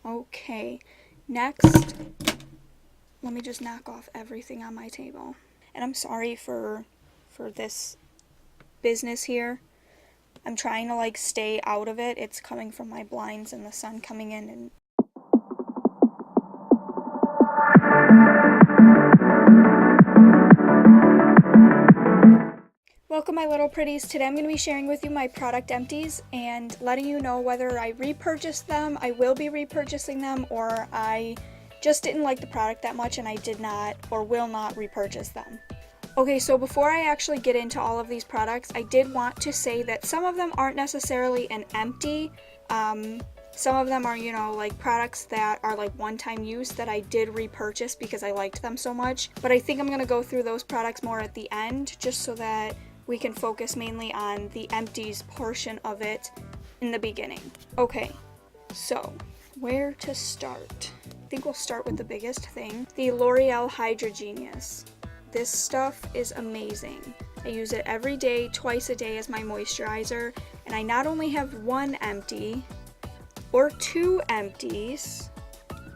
Okay, next, let me just knock off everything on my table. And I'm sorry for this business here. I'm trying to like stay out of it. It's coming from my blinds and the sun coming in and welcome my little pretties. Today I'm going to be sharing with you my product empties and letting you know whether I repurchased them, I will be repurchasing them, or I just didn't like the product that much and I did not or will not repurchase them. Okay, so before I actually get into all of these products, I did want to say that some of them aren't necessarily an empty. Some of them are, like products that are like one-time use that I did repurchase because I liked them so much. But I think I'm going to go through those products more at the end just so that we can focus mainly on the empties portion of it in the beginning. Okay, so where to start? I think we'll start with the biggest thing, the L'Oreal Hydrogenius. This stuff is amazing. I use it every day, twice a day as my moisturizer, and I not only have one empty or two empties,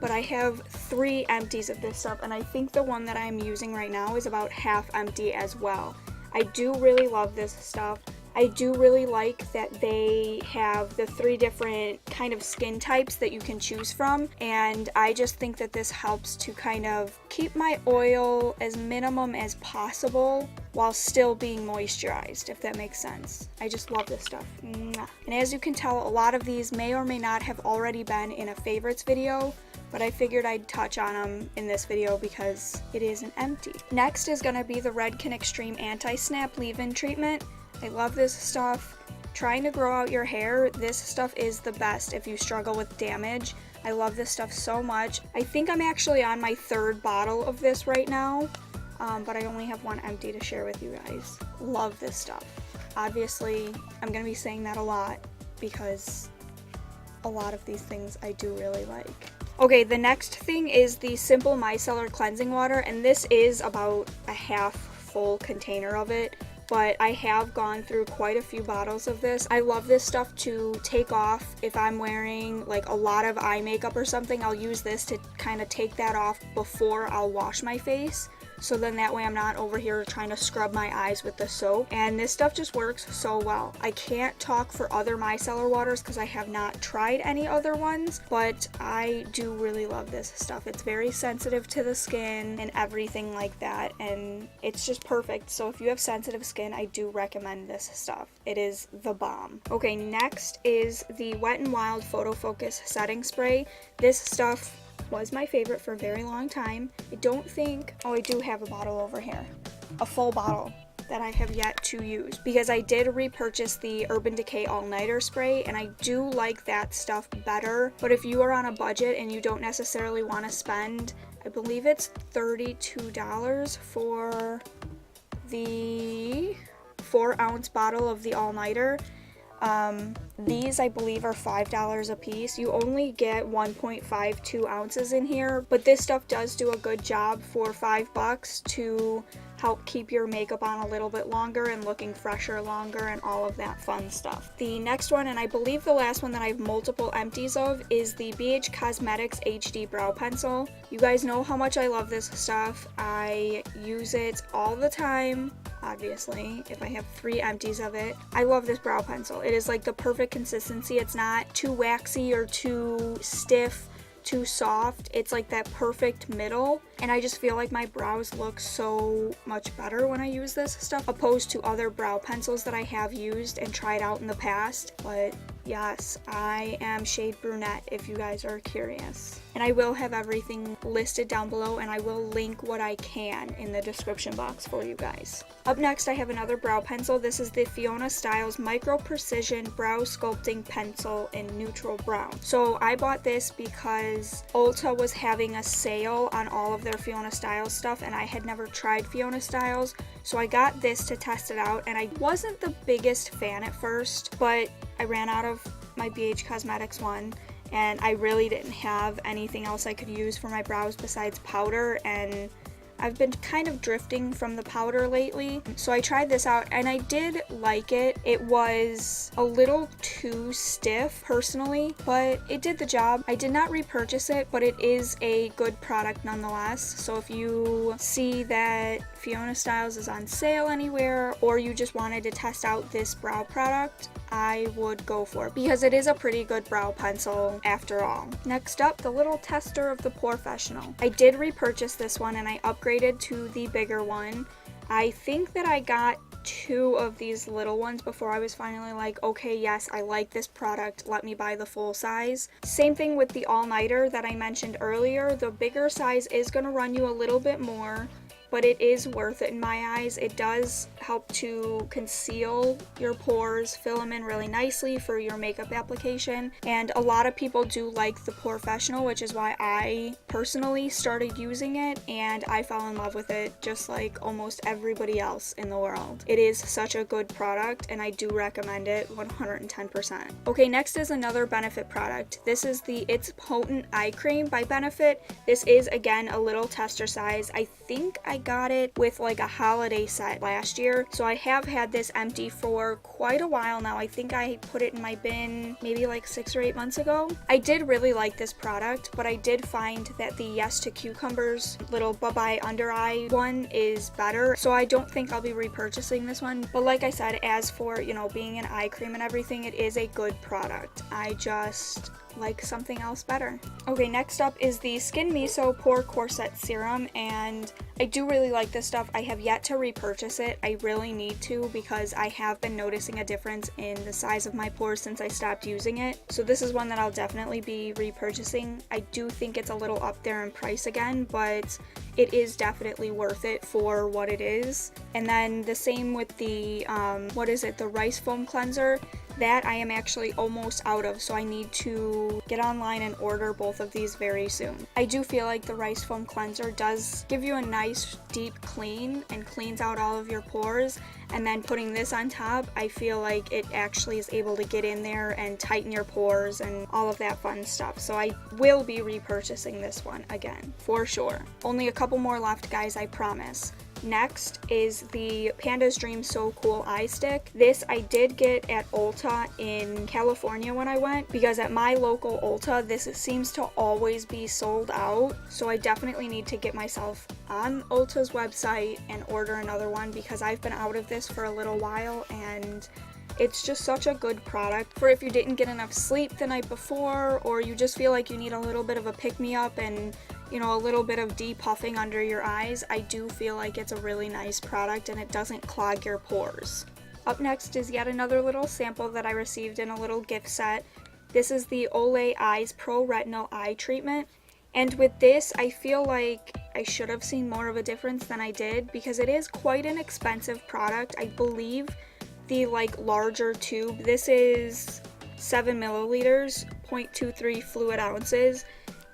but I have 3 empties of this stuff, and I think the one that I'm using right now is about half empty as well. I do really love this stuff. I do really like that they have the 3 different kind of skin types that you can choose from, and I just think that this helps to kind of keep my oil as minimum as possible while still being moisturized, if that makes sense. I just love this stuff. Mwah. And as you can tell, a lot of these may or may not have already been in a favorites video, but I figured I'd touch on them in this video because it is an empty. Next is going to be the Redken Extreme Anti-Snap Leave-In Treatment. I love this stuff. Trying to grow out your hair, this stuff is the best if you struggle with damage. I love this stuff so much. I think I'm actually on my 3rd bottle of this right now, but I only have 1 empty to share with you guys. Love this stuff. Obviously, I'm going to be saying that a lot because a lot of these things I do really like. Okay, the next thing is the Simple Micellar Cleansing Water, and this is about a half full container of it. But I have gone through quite a few bottles of this. I love this stuff to take off if I'm wearing like a lot of eye makeup or something. I'll use this to kind of take that off before I'll wash my face. So then that way I'm not over here trying to scrub my eyes with the soap. And this stuff just works so well. I can't talk for other micellar waters because I have not tried any other ones, but I do really love this stuff. It's very sensitive to the skin and everything like that, and it's just perfect. So if you have sensitive skin, I do recommend this stuff. It is the bomb. Okay, next is the Wet n Wild Photo Focus Setting Spray. This stuff was my favorite for a very long time. I don't think, oh, I do have a bottle over here, a full bottle that I have yet to use because I did repurchase the Urban Decay All-Nighter Spray and I do like that stuff better. But if you are on a budget and you don't necessarily want to spend, I believe it's $32 for the 4-ounce bottle of the All-Nighter. These I believe are $5 a piece. You only get 1.52 ounces in here, but this stuff does do a good job for $5 to help keep your makeup on a little bit longer and looking fresher longer and all of that fun stuff. The next one, and I believe the last one that I have multiple empties of, is the BH Cosmetics HD Brow Pencil. You guys know how much I love this stuff. I use it all the time. Obviously, if I have 3 empties of it. I love this brow pencil. It is like the perfect consistency. It's not too waxy or too stiff, too soft. It's like that perfect middle, and I just feel like my brows look so much better when I use this stuff opposed to other brow pencils that I have used and tried out in the past. But yes, I am shade brunette if you guys are curious. And I will have everything listed down below, and I will link what I can in the description box for you guys. Up next, I have another brow pencil. This is the Fiona Styles Micro Precision Brow Sculpting Pencil in Neutral Brown. So I bought this because Ulta was having a sale on all of their Fiona Styles stuff, and I had never tried Fiona Styles. So I got this to test it out, and I wasn't the biggest fan at first, but I ran out of my BH Cosmetics one, and I really didn't have anything else I could use for my brows besides powder, and I've been kind of drifting from the powder lately, so I tried this out and I did like it. It was a little too stiff personally, but it did the job. I did not repurchase it, but it is a good product nonetheless. So if you see that Fiona Styles is on sale anywhere, or you just wanted to test out this brow product, I would go for it because it is a pretty good brow pencil after all. Next up, the little tester of the POREfessional. I did repurchase this one and I upgraded to the bigger one. I think that I got 2 of these little ones before I was finally like, okay, yes, I like this product, let me buy the full size. Same thing with the all-nighter that I mentioned earlier. The bigger size is going to run you a little bit more, but it is worth it in my eyes. It does help to conceal your pores, fill them in really nicely for your makeup application, and a lot of people do like the POREfessional, which is why I personally started using it, and I fell in love with it just like almost everybody else in the world. It is such a good product, and I do recommend it 110%. Okay, next is another Benefit product. This is the It's Potent Eye Cream by Benefit. This is, again, a little tester size. I think I got it with like a holiday set last year, so I have had this empty for quite a while now. I think I put it in my bin maybe like 6 or 8 months ago. I did really like this product, but I did find that the Yes to Cucumbers little bye-bye under eye one is better, so I don't think I'll be repurchasing this one. But like I said, as for, you know, being an eye cream and everything, it is a good product. I just like something else better. Okay, next up is the Skin Miso Pore Corset Serum, and I do really like this stuff. I have yet to repurchase it. I really need to because I have been noticing a difference in the size of my pores since I stopped using it. So this is one that I'll definitely be repurchasing. I do think it's a little up there in price again, but it is definitely worth it for what it is. And then the same with the, the Rice Foam Cleanser. That I am actually almost out of, so I need to get online and order both of these very soon. I do feel like the Rice Foam Cleanser does give you a nice deep clean and cleans out all of your pores, and then putting this on top, I feel like it actually is able to get in there and tighten your pores and all of that fun stuff. So I will be repurchasing this one again, for sure. Only a couple more left, guys, I promise. Next is the Panda's Dream So Cool Eye Stick. This I did get at Ulta in California when I went, because at my local Ulta, this seems to always be sold out. So I definitely need to get myself on Ulta's website and order another one, because I've been out of this for a little while, and it's just such a good product for if you didn't get enough sleep the night before, or you just feel like you need a little bit of a pick-me-up and, you know, a little bit of depuffing under your eyes. I do feel like it's a really nice product and it doesn't clog your pores. Up next is yet another little sample that I received in a little gift set. This is the Olay Eyes Pro Retinol Eye Treatment. And with this, I feel like I should have seen more of a difference than I did, because it is quite an expensive product. I believe the larger tube, this is 7 milliliters, 0.23 fluid ounces.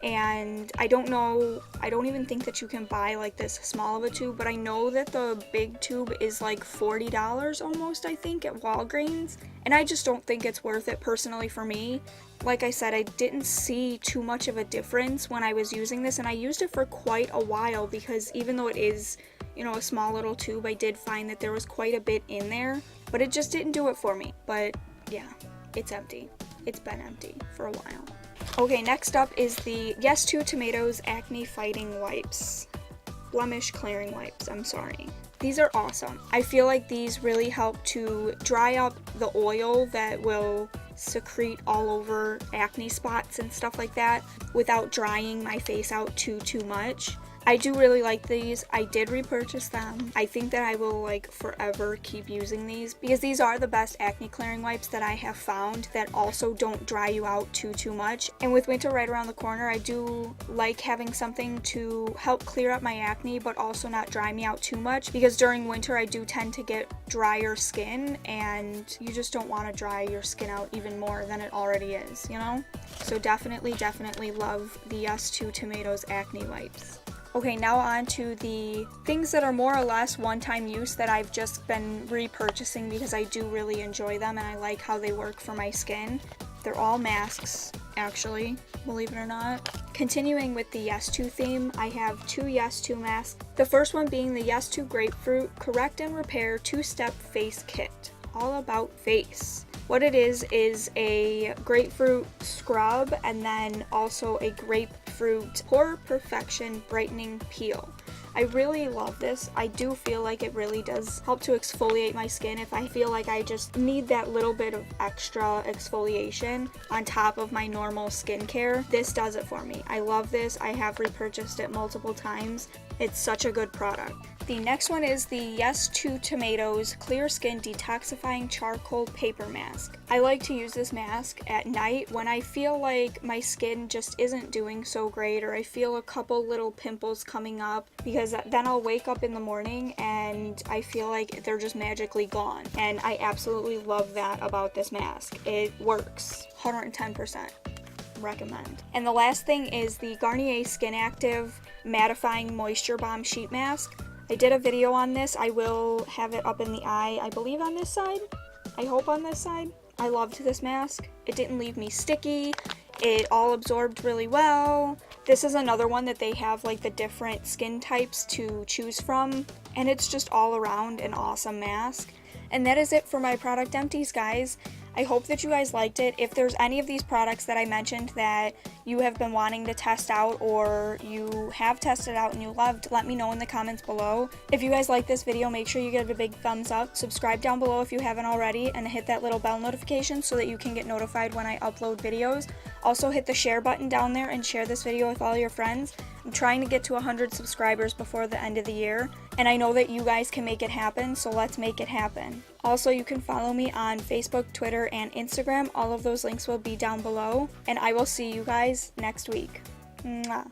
And I don't even think that you can buy this small of a tube, but I know that the big tube is like $40 almost, I think, at Walgreens, and I just don't think it's worth it personally for me. Like I said, I didn't see too much of a difference when I was using this, and I used it for quite a while, because even though it is, you know, a small little tube, I did find that there was quite a bit in there, but it just didn't do it for me. But yeah, it's empty. It's been empty for a while. Okay, next up is the Yes to Tomatoes Acne Fighting Wipes. Blemish Clearing Wipes, I'm sorry. These are awesome. I feel like these really help to dry up the oil that will secrete all over acne spots and stuff like that without drying my face out too much. I do really like these. I did repurchase them. I think that I will forever keep using these, because these are the best acne clearing wipes that I have found that also don't dry you out too much. And with winter right around the corner, I do like having something to help clear up my acne but also not dry me out too much, because during winter I do tend to get drier skin, and you just don't want to dry your skin out even more than it already is, you know? So definitely love the Yes to Tomatoes acne wipes. Okay, now on to the things that are more or less one-time use that I've just been repurchasing because I do really enjoy them and I like how they work for my skin. They're all masks, actually, believe it or not. Continuing with the Yes To theme, I have 2 Yes To masks. The first one being the Yes To Grapefruit Correct and Repair 2-Step Face Kit. All about face. What it is a grapefruit scrub and then also a grapefruit Pore Perfection Brightening Peel. I really love this. I do feel like it really does help to exfoliate my skin if I feel like I just need that little bit of extra exfoliation on top of my normal skincare. This does it for me. I love this. I have repurchased it multiple times. It's such a good product. The next one is the Yes To Tomatoes Clear Skin Detoxifying Charcoal Paper Mask. I like to use this mask at night when I feel like my skin just isn't doing so great, or I feel a couple little pimples coming up, because then I'll wake up in the morning and I feel like they're just magically gone. And I absolutely love that about this mask. It works 110%. Recommend. And the last thing is the Garnier Skin Active Mattifying Moisture Bomb Sheet Mask. I did a video on this. I will have it up in the eye, I believe on this side. I hope on this side. I loved this mask. It didn't leave me sticky. It all absorbed really well. This is another one that they have like the different skin types to choose from, and it's just all around an awesome mask. And that is it for my product empties, guys. I hope that you guys liked it. If there's any of these products that I mentioned that you have been wanting to test out, or you have tested out and you loved, let me know in the comments below. If you guys like this video, make sure you give it a big thumbs up, subscribe down below if you haven't already, and hit that little bell notification so that you can get notified when I upload videos. Also hit the share button down there and share this video with all your friends. I'm trying to get to 100 subscribers before the end of the year, and I know that you guys can make it happen, so let's make it happen. Also, you can follow me on Facebook, Twitter, and Instagram. All of those links will be down below, and I will see you guys next week. Mwah.